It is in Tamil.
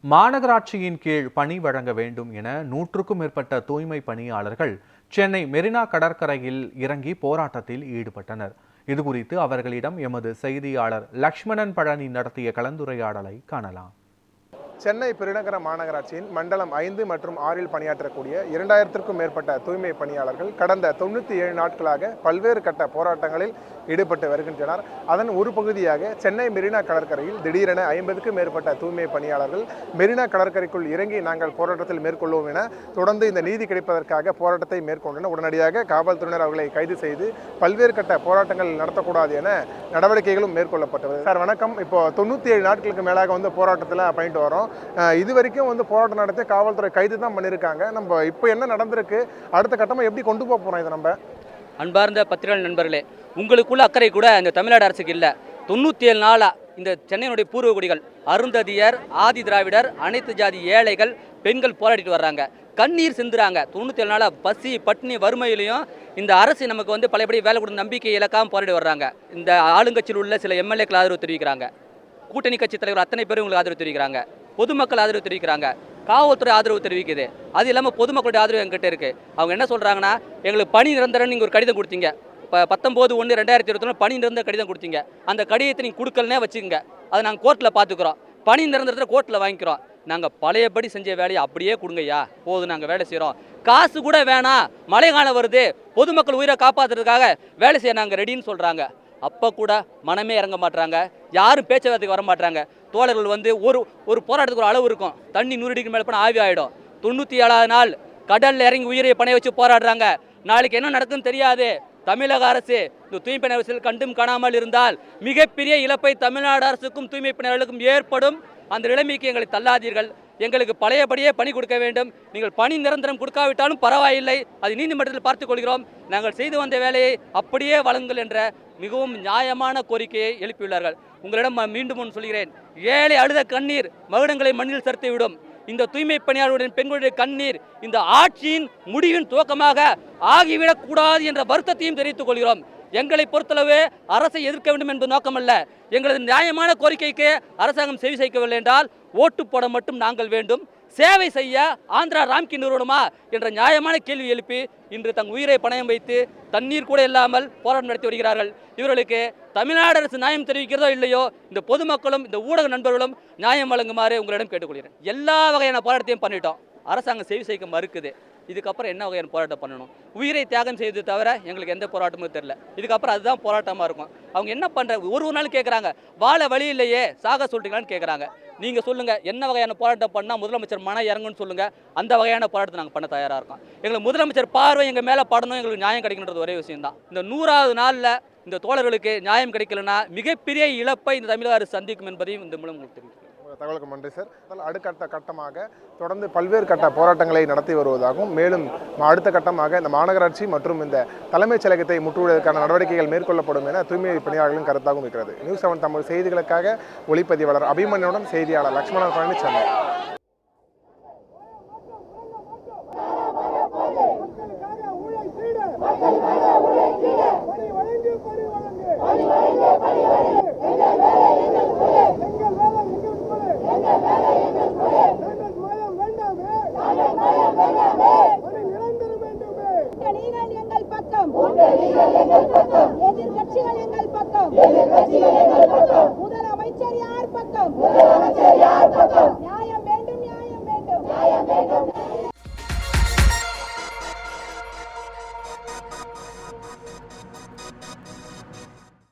மாநகராட்சியின் கீழ் பணி வழங்க வேண்டும் என 100க்கும் மேற்பட்ட தூய்மை பணியாளர்கள் சென்னை மெரினா கடற்கரையில் இறங்கி போராட்டத்தில் ஈடுபட்டனர். இதுகுறித்து அவர்களிடம் எமது செய்தியாளர் லக்ஷ்மணன் பழனி நடத்திய கலந்துரையாடலை காணலாம். சென்னை பெருநகர மாநகராட்சியின் மண்டலம் 5 மற்றும் 6 பணியாற்றக்கூடிய 2000க்கும் மேற்பட்ட தூய்மை பணியாளர்கள் கடந்த 97 நாட்களாக பல்வேறு கட்ட போராட்டங்களில் ஈடுபட்டு வருகின்றனர். அதன் ஒரு பகுதியாக சென்னை மெரினா கடற்கரையில் திடீரென 50க்கும் மேற்பட்ட தூய்மை பணியாளர்கள் மெரினா கடற்கரைக்குள் இறங்கி நாங்கள் போராட்டத்தில் மேற்கொள்வோம் என தொடர்ந்து இந்த நீதி கிடைப்பதற்காக போராட்டத்தை மேற்கொண்டனர். உடனடியாக காவல்துறையினர் அவர்களை கைது செய்து பல்வேறு கட்ட போராட்டங்கள் நடத்தக்கூடாது என நடவடிக்கைகளும் மேற்கொள்ளப்பட்டது. சார் வணக்கம். இப்போ 97 நாட்களுக்கு மேலாக போராட்டத்தில் பண்ணிட்டு வரோம். இது வரைக்கும் போராட்டம் நடத்தி காவல்துறை கைது தான் பண்ணியிருக்காங்க. நம்ம இப்போ என்ன நடந்திருக்கு, அடுத்த கட்டமாக எப்படி கொண்டு போக போகிறோம் இதை நம்ம? அன்பார்ந்த பத்திரிகை நண்பர்களே, உங்களுக்குள்ள அக்கறை கூட இந்த தமிழ்நாடு அரசுக்கு இல்லை. 97 நாளாக இந்த சென்னையினுடைய பூர்வ குடிகள், அருந்ததியர், ஆதி திராவிடர், அனைத்து ஜாதி ஏழைகள், பெண்கள் போராடிட்டு வர்றாங்க, கண்ணீர் சிந்துறாங்க. 97 நாளாக பசி பட்டினி வறுமையிலையும் இந்த அரசு நமக்கு பழையபடி வேலை கொடுத்த நம்பிக்கை இழக்காமல் போராடி வர்றாங்க. இந்த ஆளுங்கட்சியில் உள்ள சில எம்எல்ஏக்கள் ஆதரவு தெரிவிக்கிறாங்க, கூட்டணி கட்சி தலைவர் அத்தனை பேரும் உங்களுக்கு ஆதரவு தெரிவிக்கிறாங்க, பொதுமக்கள் ஆதரவு தெரிவிக்கிறாங்க, காவல்துறை ஆதரவு தெரிவிக்குது. அது இல்லாமல் பொதுமக்களுடைய ஆதரவு எங்கிட்ட இருக்குது. அவங்க என்ன சொல்கிறாங்கன்னா, எங்களுக்கு பணி நிரந்தரம் நீங்கள் ஒரு கடிதம் கொடுத்தீங்க, இப்போ 19/1/2021 பணி நிரந்தர கடிதம் கொடுத்தீங்க, அந்த கடிதத்தை நீங்கள் கொடுக்கலனே வச்சுக்கோங்க, அதை நாங்கள் கோர்ட்டில் பார்த்துக்குறோம், பணி நிரந்தரத்தை கோர்ட்டில் வாங்கிக்கிறோம், நாங்கள் பழையபடி செஞ்ச வேலையை அப்படியே கொடுங்கய்யா, போதும் நாங்கள் வேலை செய்கிறோம், காசு கூட வேணாம், மழை காலம் வருது, பொதுமக்கள் உயிரை காப்பாற்றுறதுக்காக வேலை செய்ய நாங்கள் ரெடின்னு சொல்கிறாங்க. அப்போ கூட மனமே இறங்க மாட்டுறாங்க, யாரும் பேச்சுவார்த்தைக்கு வர மாட்டாங்க. தோழர்கள் ஒரு போராட்டத்துக்கு ஒரு அளவு இருக்கும், தண்ணி 100 டிகிரி மேலே போனால் ஆவி ஆகிடும். 97வது நாள் கடலில் இறங்கி உயிரை பணைய வச்சு போராடுறாங்க. நாளைக்கு என்ன நடக்குன்னு தெரியாது. தமிழக அரசு இந்த தூய்மை பணியாளர்கள் கண்டும் காணாமல் இருந்தால் மிகப்பெரிய இழப்பை தமிழ்நாடு அரசுக்கும் தூய்மை பணியாளர்களுக்கும் ஏற்படும். அந்த நிலைமைக்கு எங்களை தள்ளாதீர்கள், எங்களுக்கு பழையபடியே பணி கொடுக்க வேண்டும், நீங்கள் பணி நிரந்தரம் கொடுக்காவிட்டாலும் பரவாயில்லை, அது நீதிமன்றத்தில் பார்த்துக் கொள்கிறோம், நாங்கள் செய்து வந்த வேலையை அப்படியே வழங்குங்கள் என்ற மிகவும் நியாயமான கோரிக்கையை எழுப்பியுள்ளார்கள். உங்களிடம் மீண்டும் சொல்கிறேன், ஏழை அழுத கண்ணீர் மகுடங்களை மண்ணில் சரித்து விடும். இந்த தூய்மை பணியாளர்களுடைய பெண்களுடைய கண்ணீர் இந்த ஆட்சியின் முடிவின் துவக்கமாக ஆகிவிடக்கூடாது என்ற வருத்தத்தையும் தெரிவித்துக் கொள்கிறோம். எங்களை பொறுத்தளவு அரசை எதிர்க்க வேண்டும் என்பது நோக்கமல்ல, எங்களது நியாயமான கோரிக்கைக்கு அரசாங்கம் செவி சாய்க்கவில்லை என்றால் ஓட்டு போட மட்டும் நாங்கள் வேண்டும், சேவை செய்ய ஆந்திரா ராம்கி நிறுவனமா என்ற நியாயமான கேள்வி எழுப்பி இன்று தங்கள் உயிரை பணயம் வைத்து தண்ணீர் கூட இல்லாமல் போராட்டம் நடத்தி வருகிறார்கள். இவர்களுக்கு தமிழ்நாடு அரசு நியாயம் தெரிவிக்கிறதோ இல்லையோ, இந்த பொதுமக்களும் இந்த ஊடக நண்பர்களும் நியாயம் வழங்குமாறு உங்களிடம் கேட்டுக்கொள்கிறேன். எல்லா வகையான போராட்டத்தையும் பண்ணிட்டோம், அரசாங்கம் செவி சாய்க்க மறுக்குது. இதுக்கப்புறம் என்ன வகையான போராட்டம் பண்ணணும்? உயிரை தியாகம் செய்தது தவிர எங்களுக்கு எந்த போராட்டமும் தெரியல. இதுக்கப்புறம் அதுதான் போராட்டமாக இருக்கும். அவங்க என்ன பண்ணுறாங்க, ஒரு நாள் கேட்குறாங்க, வாழ வழி இல்லையே சாக சொல்கிறீங்களான்னு கேட்குறாங்க. நீங்கள் சொல்லுங்கள், என்ன வகையான போராட்டம் பண்ணால் முதலமைச்சர் மனம் இறங்குன்னு சொல்லுங்கள், அந்த வகையான போராட்டத்தை நாங்கள் பண்ண தயாராக இருக்கோம். எங்களுக்கு முதலமைச்சர் பார்வை எங்கள் மேலே படணும், எங்களுக்கு நியாயம் கிடைக்கின்றது ஒரே விஷயம்தான். இந்த 100வது நாளில் இந்த தோழர்களுக்கு நியாயம் கிடைக்கலன்னா மிகப்பெரிய இழப்பை இந்த தமிழக அரசு சந்திக்கும் என்பதையும் இந்த மூலம் உங்களுக்கு தெரிவிக்கிறேன். தகவலுக்கு நன்றி சார். அடுத்த கட்டமாக தொடர்ந்து பல்வேறு கட்ட போராட்டங்களை நடத்தி வருவதாகவும், மேலும் அடுத்த கட்டமாக இந்த மாநகராட்சி மற்றும் இந்த தலைமைச் செயலகத்தை முற்றுவதற்கான நடவடிக்கைகள் மேற்கொள்ளப்படும் என தூய்மை பணியாளர்களின் கருத்தாகவும் இருக்கிறது. நியூஸ் 7 தமிழ் செய்திகளுக்காக ஒளிப்பதிவாளர் அபிமன்யுடன் செய்தியாளர் லக்ஷ்மணன் பழனி, சென்னை.